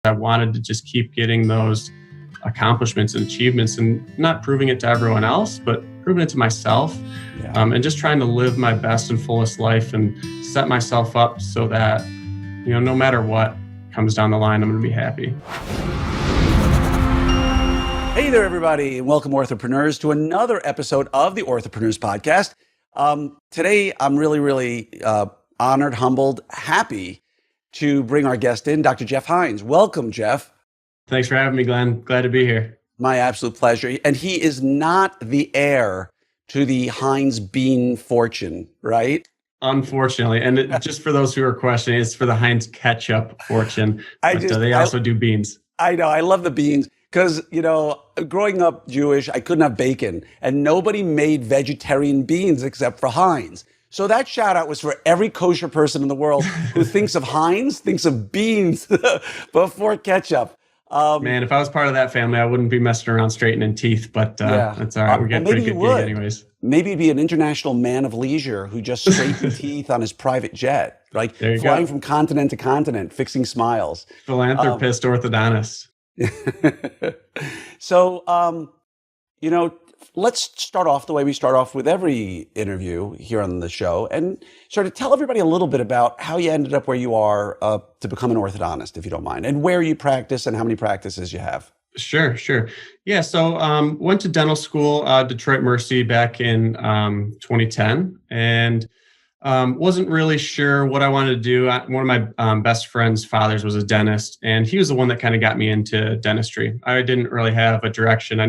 I wanted to just keep getting those accomplishments and achievements and not proving it to everyone else, but proving it to myself. And just trying to live my best and fullest life and set myself up so that, no matter what comes down the line, I'm going to be happy. Hey there, everybody, and welcome, Orthopreneurs, to another episode of the Orthopreneurs podcast. Today, I'm really honored, humbled, happy to bring our guest in, Dr. Jeff Heinz. Welcome, Jeff. Thanks for having me, Glenn. Glad to be here. My absolute pleasure. And he is not the heir to the Heinz bean fortune, right? Unfortunately. And just for those who are questioning, it's for the Heinz ketchup fortune. They also do beans. I know. I love the beans because, growing up Jewish, I couldn't have bacon and nobody made vegetarian beans except for Heinz. So that shout out was for every kosher person in the world who thinks of Heinz, thinks of beans before ketchup. Man, if I was part of that family, I wouldn't be messing around straightening teeth, but that's all right. We get pretty good gig anyways. Maybe be an international man of leisure who just straightened teeth on his private jet, like flying from continent to continent, fixing smiles. Philanthropist, orthodontist. So, let's start off the way we start off with every interview here on the show and sort of tell everybody a little bit about how you ended up where you are to become an orthodontist, if you don't mind, and where you practice and how many practices you have. Sure. Yeah. So went to dental school, Detroit Mercy back in 2010 and wasn't really sure what I wanted to do. One of my best friend's fathers was a dentist, and he was the one that kind of got me into dentistry. I didn't really have a direction. I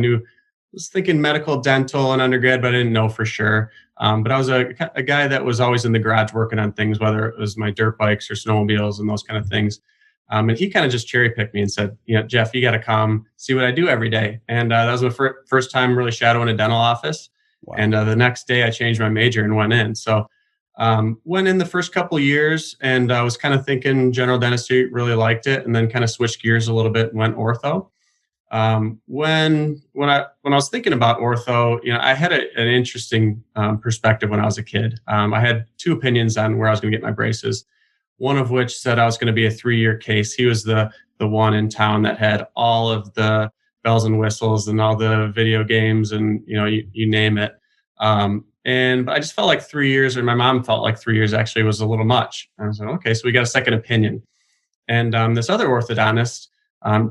was thinking medical, dental, and undergrad, but I didn't know for sure. But I was a guy that was always in the garage working on things, whether it was my dirt bikes or snowmobiles and those kind of things. And he kind of just cherry picked me and said, Jeff, you got to come see what I do every day. And that was my first time really shadowing a dental office. Wow. And the next day I changed my major and went in. So went in the first couple of years and I was kind of thinking general dentistry, really liked it, and then kind of switched gears a little bit and went ortho. When I was thinking about ortho, I had an interesting perspective when I was a kid. I had two opinions on where I was going to get my braces. One of which said I was going to be a 3-year case. He was the one in town that had all of the bells and whistles and all the video games and you name it. But I just felt like 3 years, or my mom felt like 3 years actually was a little much. And I was like, okay, so we got a second opinion. And this other orthodontist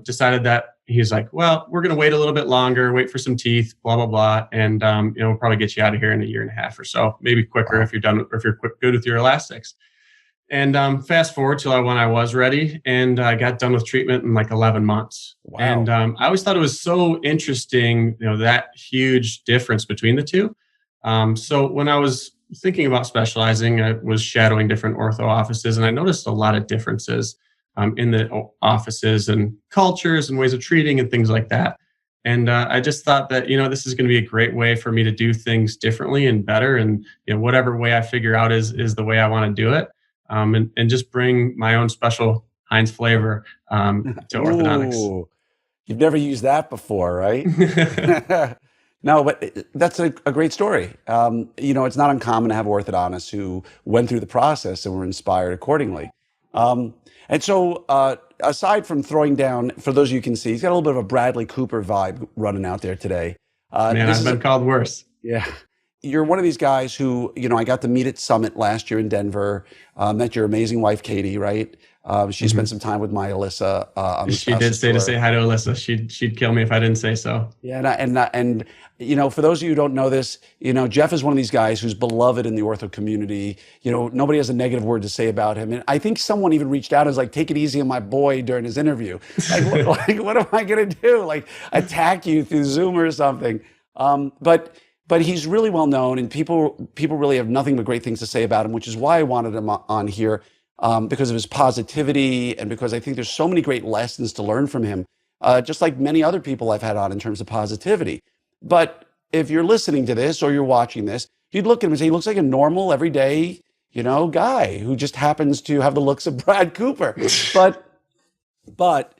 decided that he's like, well, we're going to wait a little bit longer, wait for some teeth, blah, blah, blah. And, we'll probably get you out of here in a year and a half or so, maybe quicker if you're done, or if you're good with your elastics. And fast forward till when I was ready, and I got done with treatment in like 11 months. Wow. And I always thought it was so interesting, that huge difference between the two. So when I was thinking about specializing, I was shadowing different ortho offices, and I noticed a lot of differences in the offices and cultures and ways of treating and things like that. And I just thought that, this is going to be a great way for me to do things differently and better. And whatever way I figure out is the way I want to do it. And just bring my own special Heinz flavor to orthodontics. Ooh, you've never used that before, right? No, but that's a great story. It's not uncommon to have orthodontists who went through the process and were inspired accordingly. And so aside from throwing down, for those of you who can see, he's got a little bit of a Bradley Cooper vibe running out there today. Man, I've been called worse. Yeah. You're one of these guys who, I got to meet at Summit last year in Denver, met your amazing wife, Katie, right? She spent some time with my Alyssa. She did say to say hi to Alyssa. She'd kill me if I didn't say so. Yeah. And for those of you who don't know this, Jeff is one of these guys who's beloved in the ortho community. Nobody has a negative word to say about him. And I think someone even reached out and was like, take it eeasy on my boy during his interview. What am I going to do? Like attack you through Zoom or something? But he's really well known, and people really have nothing but great things to say about him, which is why I wanted him on here, because of his positivity and because I think there's so many great lessons to learn from him, just like many other people I've had on in terms of positivity. But if you're listening to this or you're watching this, you'd look at him and say, he looks like a normal, everyday, guy who just happens to have the looks of Brad Cooper. But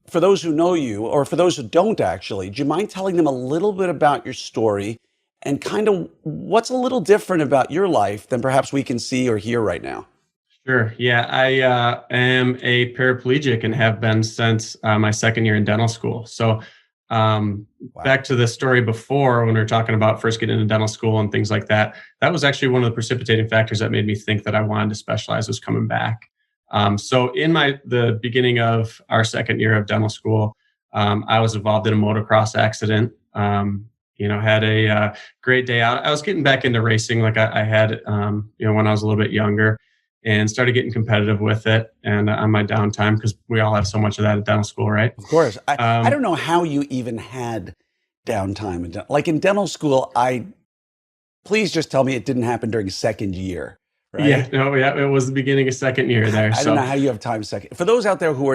for those who know you, or for those who don't actually, do you mind telling them a little bit about your story and kind of what's a little different about your life than perhaps we can see or hear right now? Sure. Yeah, I am a paraplegic and have been since my second year in dental school. So, um, Wow. back to the story before when we were talking about first getting into dental school and things like that, that was actually one of the precipitating factors that made me think that I wanted to specialize was coming back. So, in the beginning of our second year of dental school, I was involved in a motocross accident. Had a great day out. I was getting back into racing like I had, when I was a little bit younger and started getting competitive with it and on my downtime because we all have so much of that at dental school, right? Of course. I Um, don't know how you even had downtime. Like in dental school, please just tell me it didn't happen during second year, yeah, right? no, yeah, it was the beginning of second year there. I don't know So how you have time second. For those out there who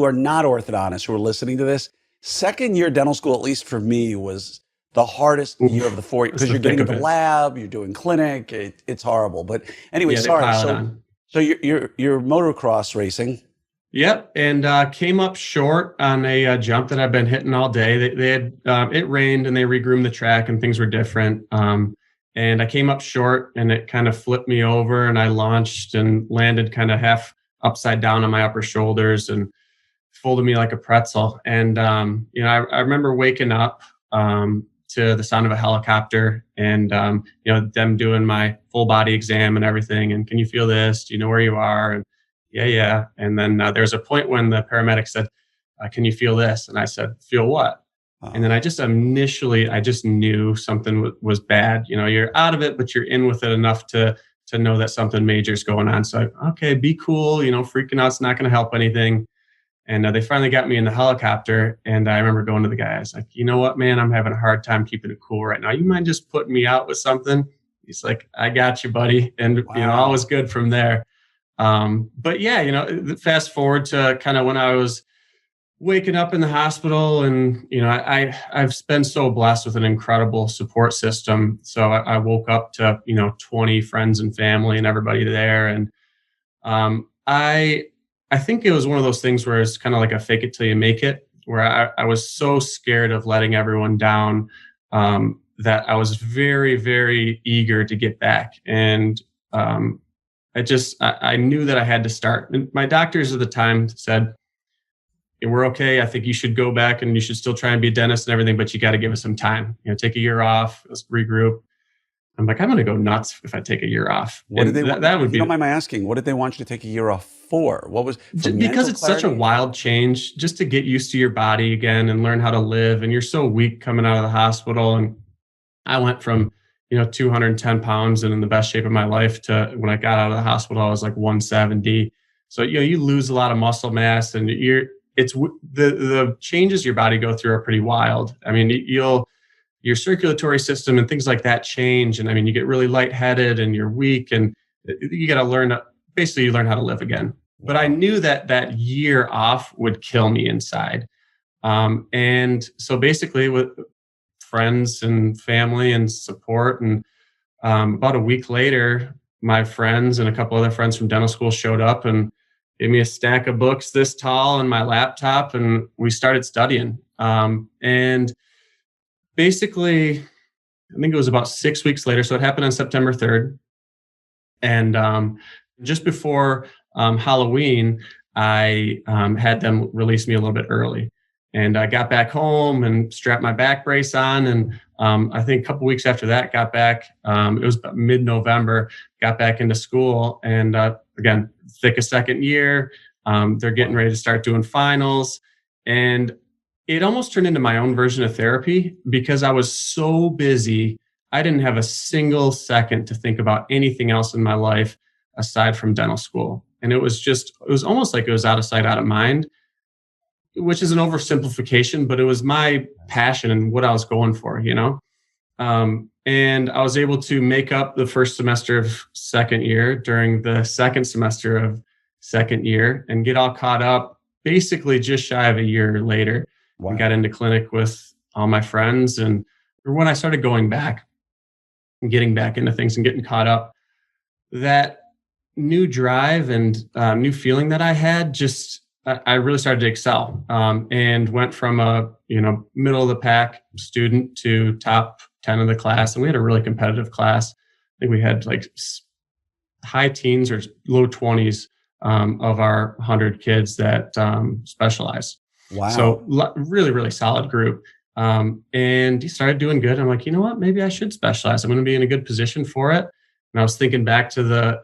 are not orthodontists who are listening to this, second year dental school, at least for me, was the hardest year of oof, the 4 that's because the you're getting thick of into it. lab, you're doing clinic, it's horrible. But anyway, Yeah, they sorry. pile it So on. so you're motocross racing. Yep, and came up short on a jump that I've been hitting all day. They had it rained and they regroomed the track and things were different. And I came up short and it kind of flipped me over and I launched and landed kind of half upside down on my upper shoulders and folded me like a pretzel. And I remember waking up to the sound of a helicopter and them doing my full body exam and everything. And can you feel this? Do you know where you are? And yeah, yeah. And then there's a point when the paramedic said, "Can you feel this?" And I said, "Feel what?" And then Uh, I just initially, I just knew something was bad. You're out of it, but you're in with it enough to know that something major is going on. So, okay, be cool. Freaking out's not going to help anything. And they finally got me in the helicopter. And I remember going to the guy. I was like, "You know what, man? I'm having a hard time keeping it cool right now. You mind just putting me out with something?" He's like, "I got you, buddy." And, all wow. was good from there. But yeah, fast forward to kind of when I was waking up in the hospital and, I've been so blessed with an incredible support system. So I woke up to, 20 friends and family and everybody there. And I think it was one of those things where it's kind of like a fake it till you make it, where I was so scared of letting everyone down that I was very, very eager to get back. And I knew that I had to start. And my doctors at the time said, "Yeah, we're okay. I think you should go back and you should still try and be a dentist and everything, but you got to give us some time. Take a year off, let's regroup." I'm like, I'm going to go nuts if I take a year off. What did And they want? that would If you don't be mind my asking, what did they want you to take a year off for? What was for because mental it's such a clarity? wild change just to get used to your body again and learn how to live. And you're so weak coming out of the hospital. And I went from, 210 pounds and in the best shape of my life to when I got out of the hospital, I was like 170. So, you lose a lot of muscle mass and the changes your body go through are pretty wild. I mean, your circulatory system and things like that change. And I mean, you get really lightheaded and you're weak and you got to basically you learn how to live again. But I Wow. knew that year off would kill me inside. And so basically with friends and family and support and about a week later, my friends and a couple other friends from dental school showed up and gave me a stack of books this tall and my laptop, and we started studying. And basically, I think it was about 6 weeks later. So it happened on September 3rd. And just before Halloween, I had them release me a little bit early. And I got back home and strapped my back brace on. And I think a couple weeks after that, got back. It was mid November, got back into school. And again, thick a second year. They're getting Wow. ready to start doing finals. And it almost turned into my own version of therapy because I was so busy. I didn't have a single second to think about anything else in my life aside from dental school. And it was almost like it was out of sight, out of mind, which is an oversimplification, but it was my passion and what I was going for. And I was able to make up the first semester of second year during the second semester of second year and get all caught up basically just shy of a year later and got Wow. into clinic with all my friends. And when I started going back and getting back into things and getting caught up, that new drive and new feeling that I had, just I really started to excel and went from a middle of the pack student to top 10 of the class, and we had a really competitive class. I think we had like high teens or low 20s of our 100 kids that specialize. Wow. So really, really solid group. And he started doing good. I'm like, you know what? Maybe I should specialize. I'm going to be in a good position for it. And I was thinking back to the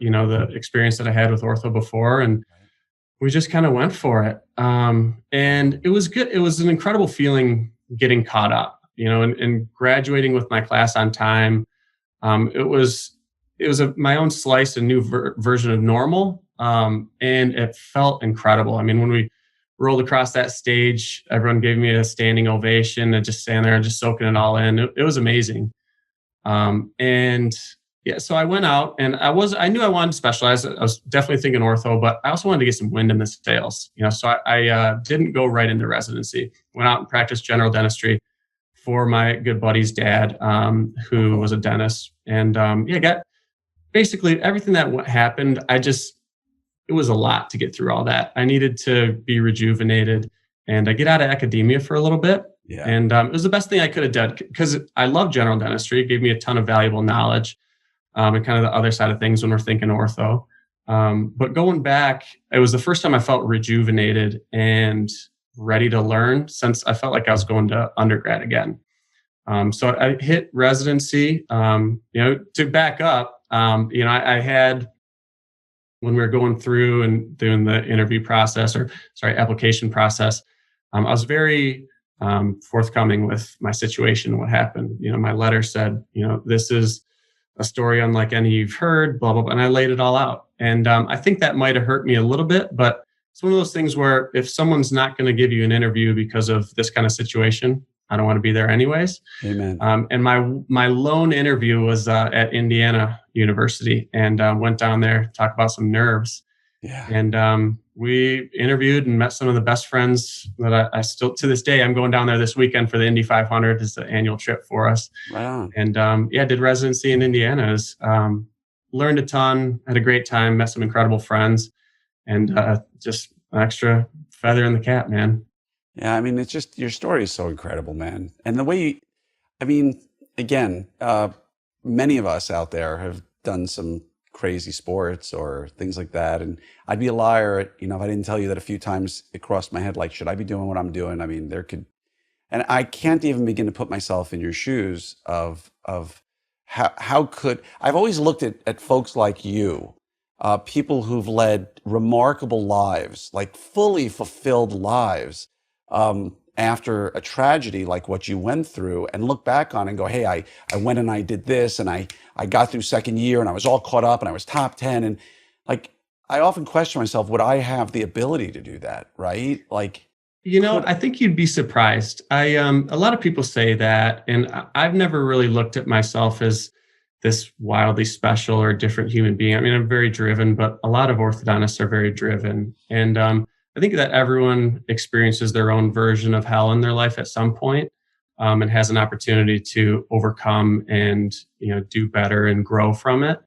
experience that I had with ortho before, and we just kind of went for it. And it was good. It was an incredible feeling getting caught up, and graduating with my class on time. It was my own slice, a new version of normal. And it felt incredible. I mean, when we rolled across that stage, everyone gave me a standing ovation and just standing there and just soaking it all in. It was amazing. And yeah, so I went out and I knew I wanted to specialize. I was definitely thinking ortho, but I also wanted to get some wind in the sails, so I didn't go right into residency. Went out and practiced general dentistry for my good buddy's dad, who was a dentist. And got basically everything that happened. It was a lot to get through all that. I needed to be rejuvenated and I get out of academia for a little bit. Yeah. And it was the best thing I could have done because I love general dentistry. It gave me a ton of valuable knowledge and kind of the other side of things when we're thinking ortho. But going back, it was the first time I felt rejuvenated and ready to learn since I felt like I was going to undergrad again. So I hit residency, to back up, I had, when we were going through and doing the interview process application process, I was very forthcoming with my situation and what happened. My letter said, this is a story unlike any you've heard, blah, blah, blah. And I laid it all out. And I think that might have hurt me a little bit, but it's one of those things where if someone's not going to give you an interview because of this kind of situation, I don't want to be there anyways. Amen. And my lone interview was at Indiana University, and went down there to talk about some nerves. Yeah. And we interviewed and met some of the best friends that I still, to this day, I'm going down there this weekend for the Indy 500. It's the annual trip for us. Wow. And did residency in Indiana. Learned a ton, had a great time, met some incredible friends, and just an extra feather in the cap, man. Yeah, I mean, it's just, your story is so incredible, man. And the way again, many of us out there have done some crazy sports or things like that. And I'd be a liar, if I didn't tell you that a few times it crossed my head, like, should I be doing what I'm doing? I mean, and I can't even begin to put myself in your shoes of how could, I've always looked at folks like you, people who've led remarkable lives, like fully fulfilled lives, after a tragedy like what you went through, and look back on and go, hey, I went and I did this, and I got through second year and I was all caught up and I was top 10. And like, I often question myself, would I have the ability to do that? Right? Like, I think you'd be surprised. A lot of people say that, and I've never really looked at myself as this wildly special or different human being. I mean, I'm very driven, but a lot of orthodontists are very driven. And I think that everyone experiences their own version of hell in their life at some point, and has an opportunity to overcome and, do better and grow from it.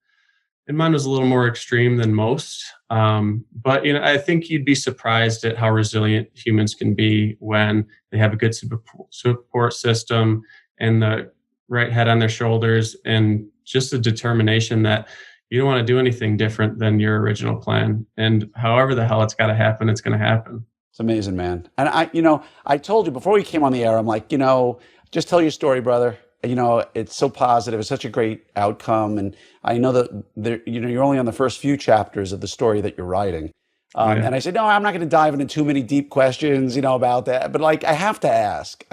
And mine was a little more extreme than most. But, I think you'd be surprised at how resilient humans can be when they have a good support system and the right head on their shoulders, and just the determination that you don't want to do anything different than your original plan. And however the hell it's got to happen, it's going to happen. It's amazing, man. And I told you before we came on the air, I'm like, just tell your story, brother. It's so positive. It's such a great outcome. And I know that you're only on the first few chapters of the story that you're writing. And I said, no, I'm not going to dive into too many deep questions, about that. But like, I have to ask,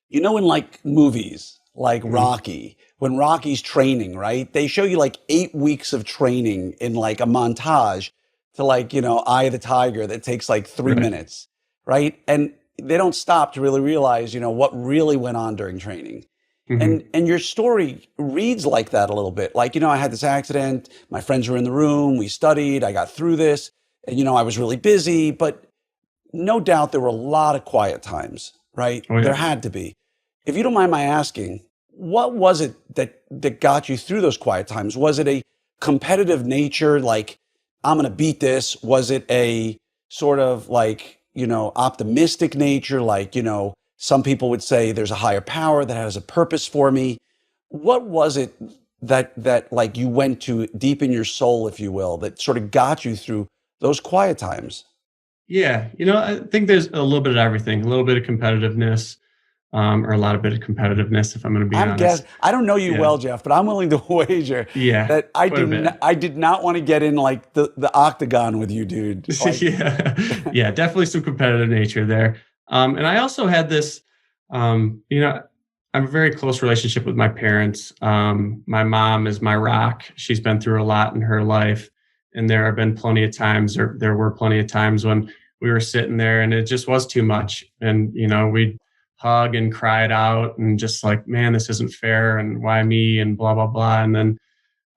in like movies, like Rocky, when Rocky's training, right? They show you like 8 weeks of training in like a montage to like, Eye of the Tiger that takes like 3 minutes, right? And they don't stop to really realize, what really went on during training. Mm-hmm. And your story reads like that a little bit. Like, I had this accident, my friends were in the room, we studied, I got through this, and, I was really busy, but no doubt there were a lot of quiet times, right? Oh, yeah. There had to be. If you don't mind my asking, what was it that got you through those quiet times? Was it a competitive nature, like, I'm going to beat this? Was it a sort of like, optimistic nature, like, some people would say there's a higher power that has a purpose for me? What was it that like you went to deep in your soul, if you will, that sort of got you through those quiet times? Yeah, I think there's a little bit of everything, a little bit of competitiveness, or a lot of bit of competitiveness, if I'm going to be honest. I don't know you Yeah, well, Jeff, but I'm willing to wager yeah, that quite a bit. I did not want to get in like the octagon with you, dude. Like, Yeah, yeah, definitely some competitive nature there. And I also had this, I have a very close relationship with my parents. My mom is my rock. She's been through a lot in her life. And there have been plenty of times, or there were plenty of times when we were sitting there and it just was too much. And, we'd hug and cry it out and just like, man, this isn't fair. And why me? And blah, blah, blah. And then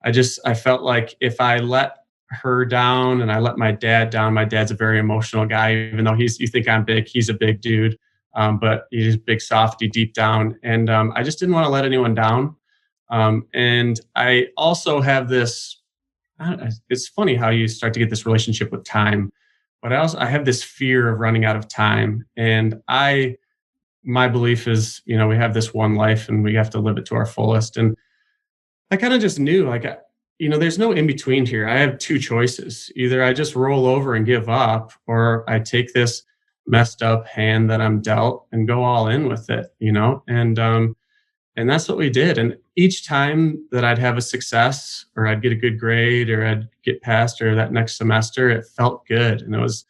I felt like if I let her down and I let my dad down, my dad's a very emotional guy, even though you think I'm big, he's a big dude. But he's a big softy deep down. And I just didn't want to let anyone down. And I also have this, it's funny how you start to get this relationship with time, but I have this fear of running out of time. And my belief is, we have this one life and we have to live it to our fullest. And I kind of just knew like, there's no in between here. I have two choices. Either I just roll over and give up, or I take this messed up hand that I'm dealt and go all in with it, and that's what we did. And each time that I'd have a success or I'd get a good grade or I'd get passed or that next semester, it felt good. And it was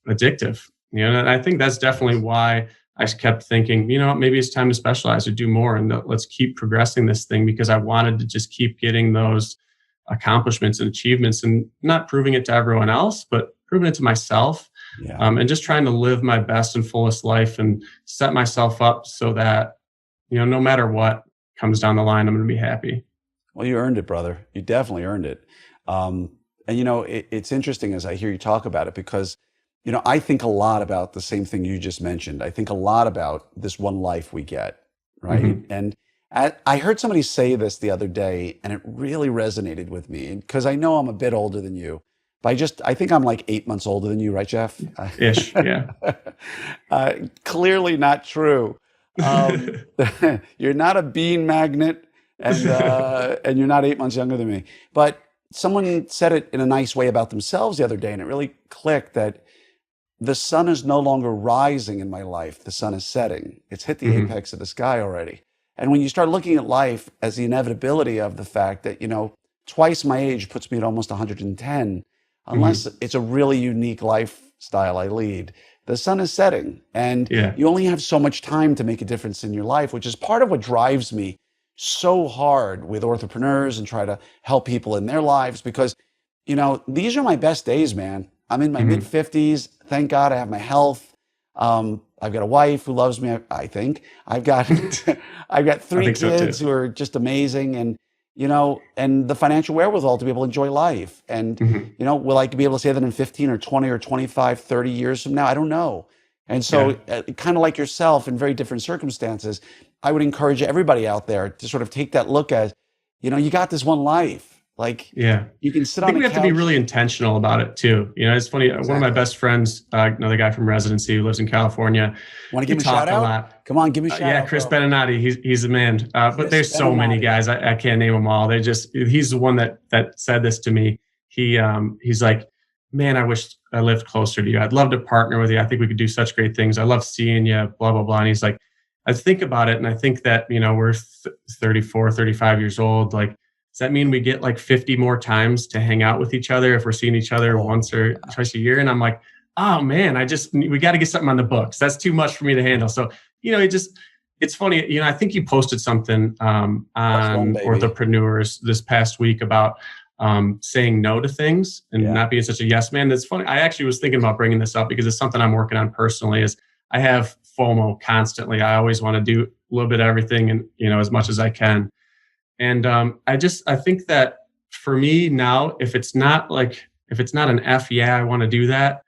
addictive, and I think that's definitely why I kept thinking, maybe it's time to specialize or do more and let's keep progressing this thing, because I wanted to just keep getting those accomplishments and achievements and not proving it to everyone else, but proving it to myself. yeah. And just trying to live my best and fullest life and set myself up so that, no matter what comes down the line, I'm going to be happy. Well, you earned it, brother. You definitely earned it. And it's interesting as I hear you talk about it, because, I think a lot about the same thing you just mentioned. I think a lot about this one life we get, right? Mm-hmm. And I heard somebody say this the other day, and it really resonated with me, because I know I'm a bit older than you. But I think I'm like 8 months older than you, right, Jeff? Ish, yeah. Clearly not true. You're not a bean magnet, and you're not 8 months younger than me. But someone said it in a nice way about themselves the other day, and it really clicked that the sun is no longer rising in my life. The sun is setting. It's hit the Mm-hmm. apex of the sky already. And when you start looking at life as the inevitability of the fact that, twice my age puts me at almost 110, unless it's a really unique lifestyle I lead. The sun is setting, and Yeah. you only have so much time to make a difference in your life, which is part of what drives me so hard with Orthopreneurs and try to help people in their lives, because, these are my best days, man. I'm in my Mm-hmm. mid 50s. Thank God I have my health. I've got a wife who loves me, I think. I've got three think so, kids too. who are just amazing, and and the financial wherewithal to be able to enjoy life. And, Mm-hmm. will I be able to say that in 15 or 20 or 25, 30 years from now? I don't know. And so kind of like yourself in very different circumstances, I would encourage everybody out there to sort of take that look at, you got this one life. Like, Yeah. you can sit I on think the we have to be couch. really intentional about it too. It's funny. One of my Exactly. best friends, another guy from residency who lives in California, Want to we give him a shout talk a out? lot. Come on, give me a shout Yeah, out. Chris Bro. Benenati, he's a man. But Chris there's so many Benenati. guys. I can't name them all. He's the one that said this to me. He's like, man, I wish I lived closer to you. I'd love to partner with you. I think we could do such great things. I love seeing you, blah, blah, blah. And he's like, I think about it. And I think that, we're 34, 35 years old. Like, does that mean we get like 50 more times to hang out with each other if we're seeing each other once or twice a year? And I'm like, oh man, we got to get something on the books. That's too much for me to handle. So, it's funny, I think you posted something on Orthopreneurs this past week about saying no to things and not being such a yes man. That's funny. I actually was thinking about bringing this up because it's something I'm working on personally. Is I have FOMO constantly. I always want to do a little bit of everything and, as much as I can. And I think that for me now, if it's not an F, yeah, I want to do that,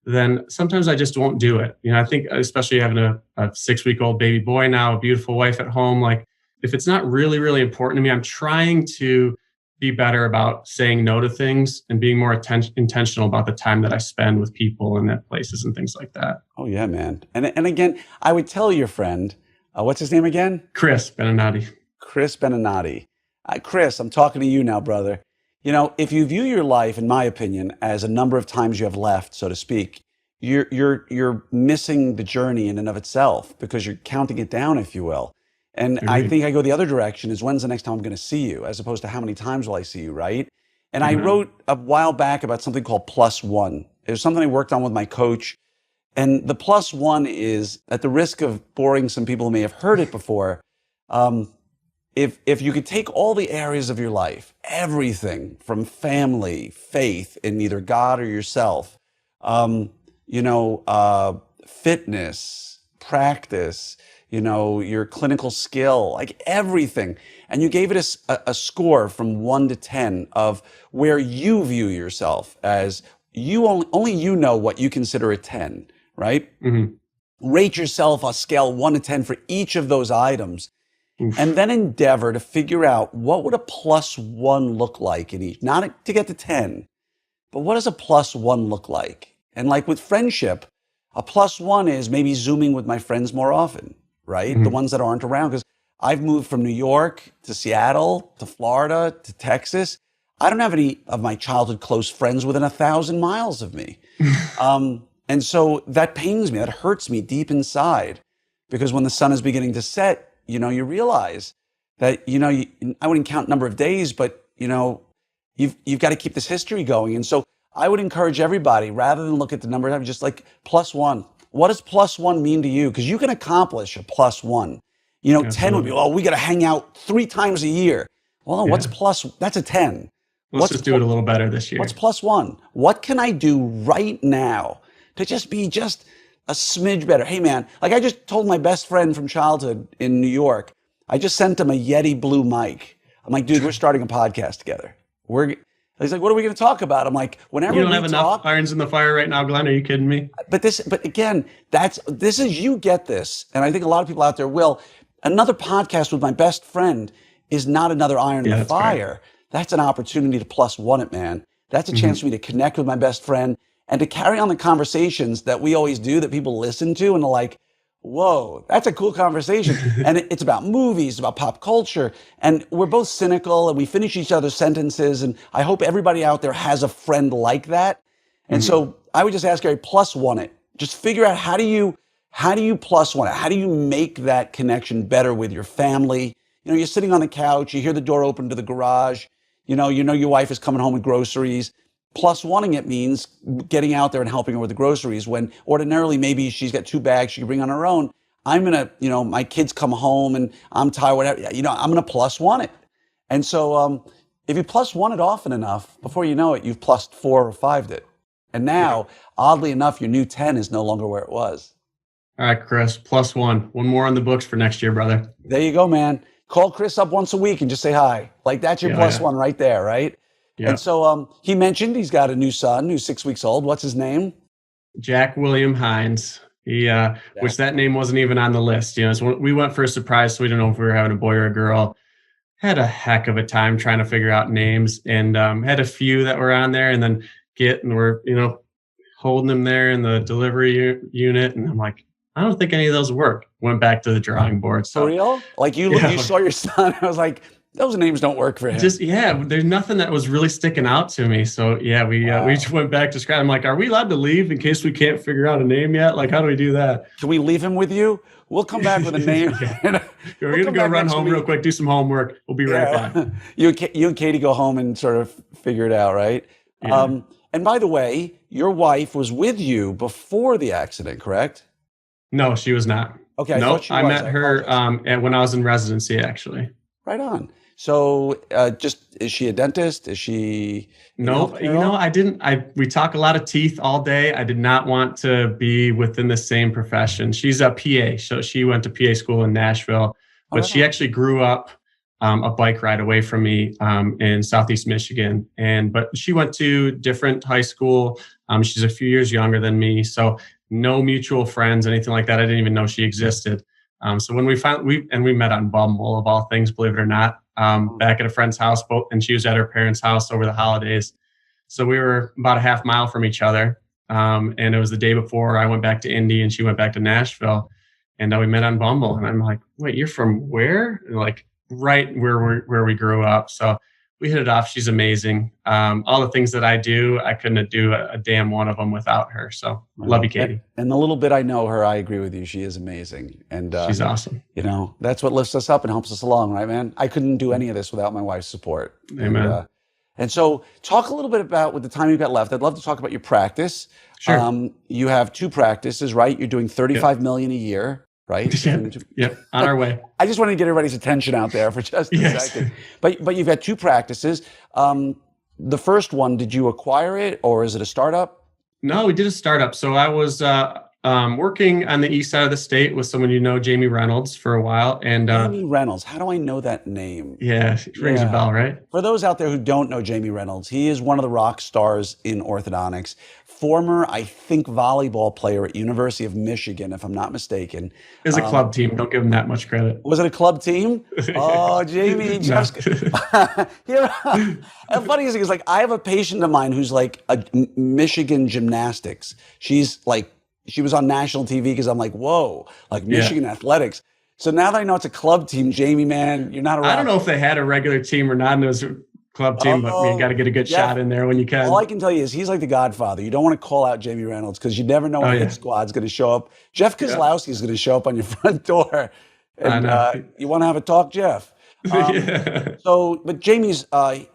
then sometimes I just won't do it. I think especially having a 6-week-old baby boy now, a beautiful wife at home, like if it's not really, really important to me, I'm trying to be better about saying no to things and being more intentional about the time that I spend with people and at places and things like that. Oh yeah, man. And again, I would tell your friend, what's his name again? Chris Benenati. Chris Beninati. Chris, I'm talking to you now, brother. You know, if you view your life, in my opinion, as a number of times you have left, so to speak, you're missing the journey in and of itself because you're counting it down, if you will. And I Agreed. think I go the other direction is when's the next time I'm going to see you, as opposed to how many times will I see you, right? And I Mhm. wrote a while back about something called plus one. It was something I worked on with my coach. And the plus one is, at the risk of boring some people who may have heard it before, um, if you could take all the areas of your life, everything from family, faith in either God or yourself, um, fitness, practice, your clinical skill, like everything, and you gave it a score from 1 to 10 of where you view yourself as you only you know what you consider a 10, right? Mhm. Rate yourself on a scale 1 to 10 for each of those items, and Oof. then endeavor to figure out what would a plus one look like in each, not to get to 10, but what does a plus one look like? And like with friendship, a plus one is maybe Zooming with my friends more often, right? The Mhm. ones that aren't around. Because I've moved from New York to Seattle to Florida to Texas. I don't have any of my childhood close friends within 1,000 miles of me. And so that pains me, that hurts me deep inside. Because when the sun is beginning to set, you realize that, I wouldn't count number of days, but, you've got to keep this history going. And so I would encourage everybody, rather than look at the number of times, just like plus one. What does plus one mean to you? Because you can accomplish a plus one. 10 would be, Absolutely. oh, we got to hang out 3 times a year. Well, no, what's Yeah. plus? That's a 10. Let's What's just do it a little better this what's year. plus one? What can I do right now to just be just a smidge better? Hey, man, like I just told my best friend from childhood in New York, I just sent him a Yeti Blue mic. I'm like, dude, we're starting a podcast together. He's like, what are we going to talk about? I'm like, You whenever don't we have enough talk, irons in the fire right now, Glenn. Are you kidding me? but again, this is, you get this. And I think a lot of people out there will. Another podcast with my best friend is not another iron in Yeah, the that's fair. fire. That's an opportunity to plus one it, man. That's a chance Mhm. for me to connect with my best friend and to carry on the conversations that we always do that people listen to and are like, whoa, that's a cool conversation. And it's about movies, about pop culture. And we're both cynical and we finish each other's sentences. And I hope everybody out there has a friend like that. And Mhm. so I would just ask Gary, plus one it. Just figure out how do you plus one it? How do you make that connection better with your family? You're sitting on the couch, you hear the door open to the garage, you know your wife is coming home with groceries. Plus oneing it means getting out there and helping her with the groceries when ordinarily maybe she's got 2 bags she can bring on her own. I'm gonna, my kids come home and I'm tired, whatever, I'm gonna plus one it. And so if you plus one it often enough, before you know it, you've plus 4 or 5'd it. And Yeah. now, oddly enough, your new 10 is no longer where it was. All right, Chris. Plus one. One more on the books for next year, brother. There you go, man. Call Chris up once a week and just say hi. Like that's your Yeah, plus yeah. one right there, right? And Yeah. so he mentioned he's got a new son who's 6 weeks old. What's his name? Jack William Heinz. Which Jack. that name wasn't even on the list. So we went for a surprise, so we didn't know if we were having a boy or a girl. Had a heck of a time trying to figure out names, and had a few that were on there, and then we're holding them there in the delivery unit, and I'm like, I don't think any of those work. Went back to the drawing board. For So real? Like yeah, you saw your son. I was like, those names don't work for him. just there's nothing that was really sticking out to me. So yeah, we Wow. just went back to scratch. I'm like, are we allowed to leave in case we can't figure out a name yet? Like, how do we do that? Can we leave him with you? We'll come back with a name. Yeah. We're We'll gonna come go back run next home real week. quick, do some homework. We'll be right back. Yeah. You and Katie go home and sort of figure it out, right? Yeah. And by the way, your wife was with you before the accident, correct? No, she was not. Okay, I thought Nope. she I was. met I her apologize. when I was in residency, actually. Right on. So, is she a dentist? Is she in Nope. healthcare at all? We talk a lot of teeth all day. I did not want to be within the same profession. She's a PA. So she went to PA school in Nashville, Oh, but right she on. actually grew up a bike ride away from me in Southeast Michigan. But she went to different high school. She's a few years younger than me. So no mutual friends, anything like that. I didn't even know she existed. So when we met on Bumble of all things, believe it or not, back at a friend's house, and she was at her parents' house over the holidays. So we were about a half mile from each other. And it was the day before I went back to Indy and she went back to Nashville. And we met on Bumble. And I'm like, wait, you're from where? And like, right where we grew up. So we hit it off. She's amazing. All the things that I do, I couldn't do a damn one of them without her. So love you, Katie. And the little bit I know her, I agree with you. She is amazing. And, she's awesome. That's what lifts us up and helps us along, right, man? I couldn't do any of this without my wife's support. Amen. And so talk a little bit about, with the time you've got left, I'd love to talk about your practice. Sure. You have 2 practices, right? You're doing 35 million a year, right? Yep. On our way. I just wanted to get everybody's attention out there for just a second. But you've got 2 practices. The first one, did you acquire it or is it a startup? No, we did a startup. So I was working on the east side of the state with someone Jamie Reynolds, for a while. And Jamie Reynolds, how do I know that name? Yeah, it rings a bell, right? For those out there who don't know Jamie Reynolds, he is one of the rock stars in orthodontics. Former, I think, volleyball player at University of Michigan, if I'm not mistaken. It was a club team. Don't give him that much credit. Was it a club team? Oh, Jamie. Just here. The funny thing is, like, I have a patient of mine who's like a Michigan gymnastics. She was on national TV because I'm like, whoa, like Michigan athletics. So now that I know it's a club team, Jamie, man, you're not around. I don't know if they had a regular team or not, and it was a club team, but you got to get a good shot in there when you can. All I can tell you is he's like the Godfather. You don't want to call out Jamie Reynolds because you never know when his squad's going to show up. Jeff Kozlowski is going to show up on your front door. And you want to have a talk, Jeff? But Jamie's,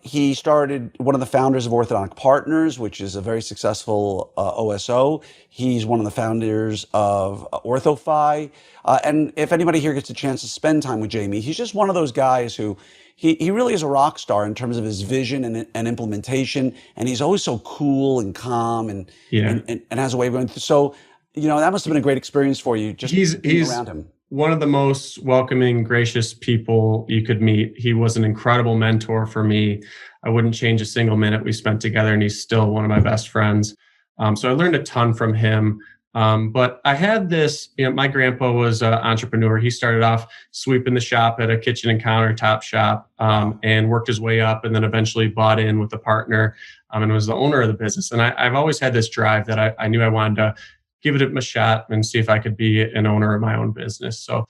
he started one of the founders of Orthodontic Partners, which is a very successful OSO. He's one of the founders of Orthophi. And if anybody here gets a chance to spend time with Jamie, he's just one of those guys who, he really is a rock star in terms of his vision and implementation. And he's always so cool and calm and has a way of going through. So, that must have been a great experience for you, just being around him. One of the most welcoming, gracious people you could meet. He was an incredible mentor for me. I wouldn't change a single minute we spent together, and he's still one of my best friends. So I learned a ton from him. But I had this, my grandpa was an entrepreneur. He started off sweeping the shop at a kitchen and countertop shop, and worked his way up, and then eventually bought in with a partner, and was the owner of the business. And I've always had this drive that I knew I wanted to give it a shot and see if I could be an owner of my own business. So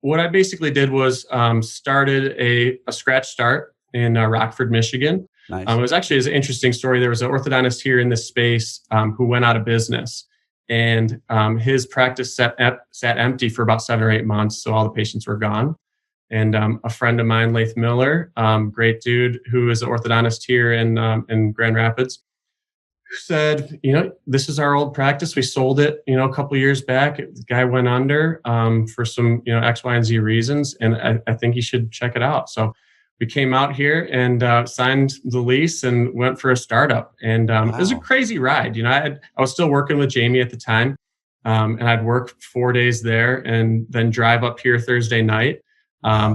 what I basically did was started a scratch start in Rockford, Michigan. Nice. It was actually an interesting story. There was an orthodontist here in this space who went out of business, and his practice sat empty for about 7 or 8 months. So all the patients were gone. And a friend of mine, Laith Miller, great dude, who is an orthodontist here in Grand Rapids, said, this is our old practice. We sold it, a couple of years back. The guy went under for some, X, Y, and Z reasons. And I think you should check it out. So we came out here and signed the lease and went for a startup. And it was a crazy ride. I was still working with Jamie at the time. And I'd work 4 days there and then drive up here Thursday night,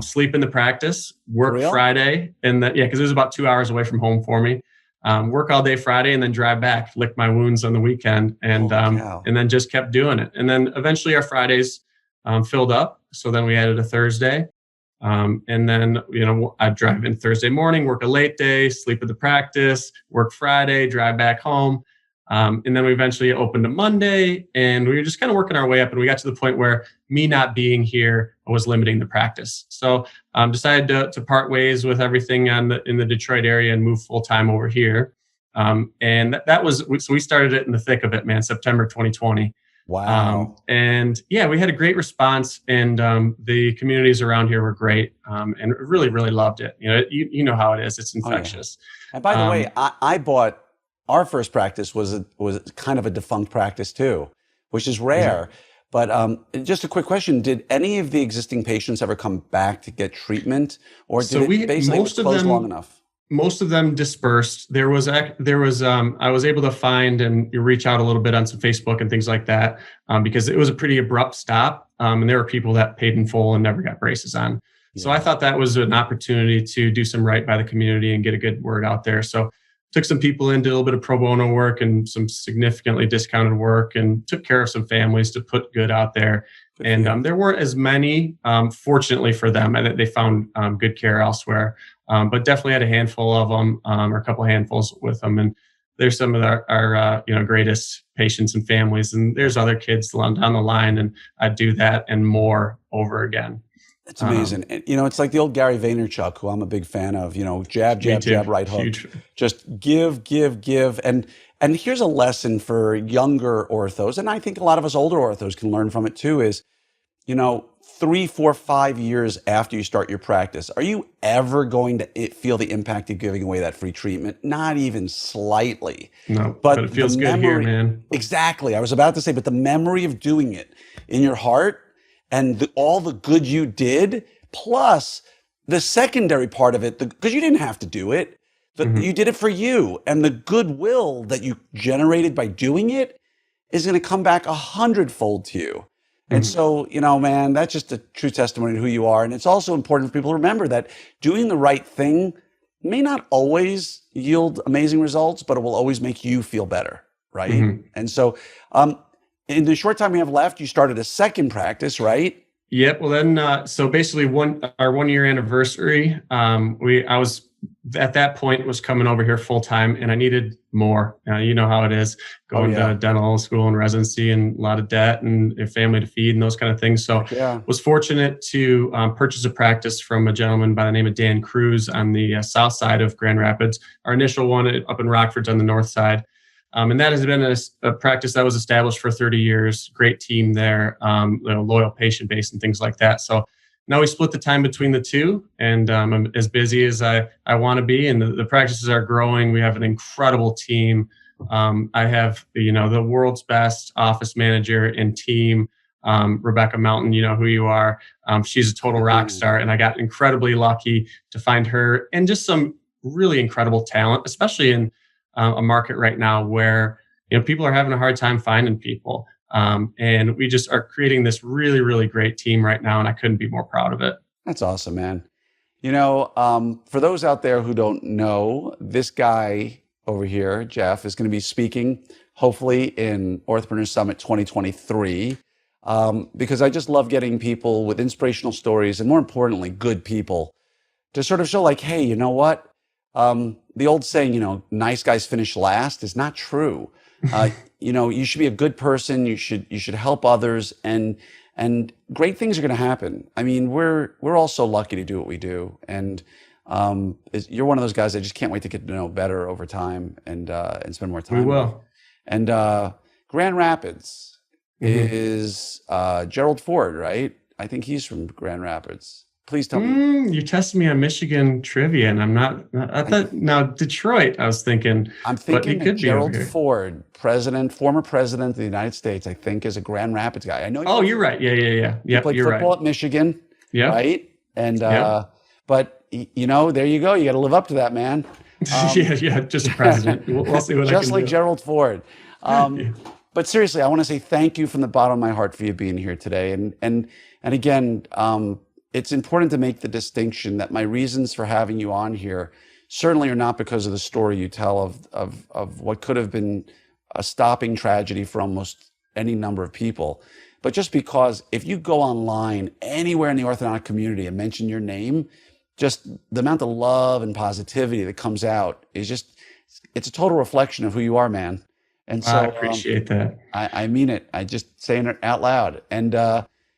sleep in the practice, work Friday. And because it was about 2 hours away from home for me. Work all day Friday and then drive back, lick my wounds on the weekend, and then just kept doing it. And then eventually our Fridays filled up. So then we added a Thursday. And then, I'd drive in Thursday morning, work a late day, sleep at the practice, work Friday, drive back home. And then we eventually opened a Monday, and we were just kind of working our way up. And we got to the point where me not being here was limiting the practice. So decided to part ways with everything in the Detroit area and move full time over here. And so we started it in the thick of it, man, September 2020. Wow. And we had a great response, and the communities around here were great, and really, really loved it. You know how it is. It's infectious. Oh, yeah. And by the way, I bought, our first practice was kind of a defunct practice too, which is rare. Yeah. But just a quick question: did any of the existing patients ever come back to get treatment, or did it basically close long enough? Most of them dispersed. There was I was able to find and reach out a little bit on some Facebook and things like that, because it was a pretty abrupt stop, and there were people that paid in full and never got braces on. Yeah. So I thought that was an opportunity to do some right by the community and get a good word out there. So took some people in, did a little bit of pro bono work and some significantly discounted work, and took care of some families to put good out there. And there weren't as many, fortunately for them. They found good care elsewhere, but definitely had a handful of them, or a couple of handfuls with them. And there's some of our greatest patients and families. And there's other kids down the line, and I'd do that and more over again. It's amazing. And, it's like the old Gary Vaynerchuk, who I'm a big fan of, jab, Me jab, too. jab, right hook. Huge. Just give, give, give. And here's a lesson for younger orthos, and I think a lot of us older orthos can learn from it too, is, 3, 4, 5 years after you start your practice, are you ever going to feel the impact of giving away that free treatment? Not even slightly. No, but it feels good here, man. Exactly. I was about to say, but the memory of doing it in your heart and all the good you did, plus the secondary part of it, because you didn't have to do it, you did it for you, and the goodwill that you generated by doing it is going to come back 100-fold to you. And so, man, that's just a true testimony to who you are. And it's also important for people to remember that doing the right thing may not always yield amazing results, but it will always make you feel better, right? And so, in the short time we have left, you started a second practice, right? Yep. Well, then, so basically, our 1 year anniversary, I was at that point was coming over here full time, and I needed more. You know how it is going to dental school and residency, and a lot of debt and a family to feed and those kind of things. So, was fortunate to purchase a practice from a gentleman by the name of Dan Cruz on the south side of Grand Rapids. Our initial one up in Rockford's on the north side. And that has been a practice that was established for 30 years. Great team there, loyal patient base and things like that. So now we split the time between the two, and I'm as busy as I want to be. And the practices are growing. We have an incredible team. I have, the world's best office manager and team, Rebecca Mountain, you know who you are. She's a total rock star, and I got incredibly lucky to find her and just some really incredible talent, especially in a market right now where people are having a hard time finding people, and we just are creating this really, really great team right now, and I couldn't be more proud of it. That's awesome, man. For those out there who don't know, this guy over here, Jeff, is going to be speaking hopefully in Orthopreneurs Summit 2023, because I just love getting people with inspirational stories, and more importantly, good people, to sort of show like, hey, you know what? The old saying, nice guys finish last is not true. You should be a good person. You should help others, and great things are going to happen. I mean, we're all so lucky to do what we do, and you're one of those guys I just can't wait to get to know better over time and spend more time. We will. And Grand Rapids is Gerald Ford, right? I think he's from Grand Rapids. Please tell me. You're testing me on Michigan trivia, and I'm not. I thought now Detroit. I was thinking. I'm thinking that Gerald Ford, former president of the United States, I think, is a Grand Rapids guy. I know. Oh, you're right. Yeah. He played football at Michigan. Yeah. Right. And but there you go. You got to live up to that, man. Yeah. Just president. We'll see what I can do. Just like Gerald Ford. But seriously, I want to say thank you from the bottom of my heart for you being here today. And again. It's important to make the distinction that my reasons for having you on here certainly are not because of the story you tell of what could have been a stopping tragedy for almost any number of people, but just because if you go online anywhere in the orthodontic community and mention your name, just the amount of love and positivity that comes out is it's a total reflection of who you are, man. And so I appreciate that. I mean it. I just saying it out loud. And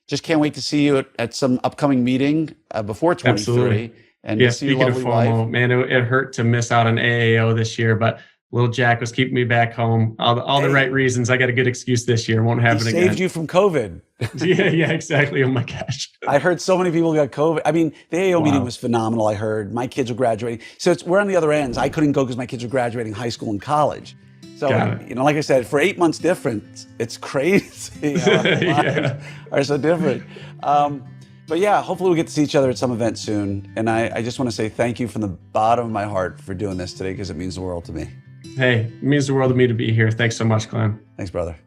just can't wait to see you at some upcoming meeting before 23. Absolutely. And to see your lovely wife. Man, it hurt to miss out on AAO this year, but little Jack was keeping me back home. All the right reasons. I got a good excuse this year. Won't happen again. Saved you from COVID. yeah, exactly. Oh my gosh. I heard so many people got COVID. I mean, the AAO meeting was phenomenal. I heard my kids were graduating. So we're on the other ends. I couldn't go because my kids were graduating high school and college. So, like I said, for 8 months difference, it's crazy. Are so different. But yeah, hopefully we'll get to see each other at some event soon. And I just want to say thank you from the bottom of my heart for doing this today, because it means the world to me. Hey, it means the world to me to be here. Thanks so much, Glenn. Thanks, brother.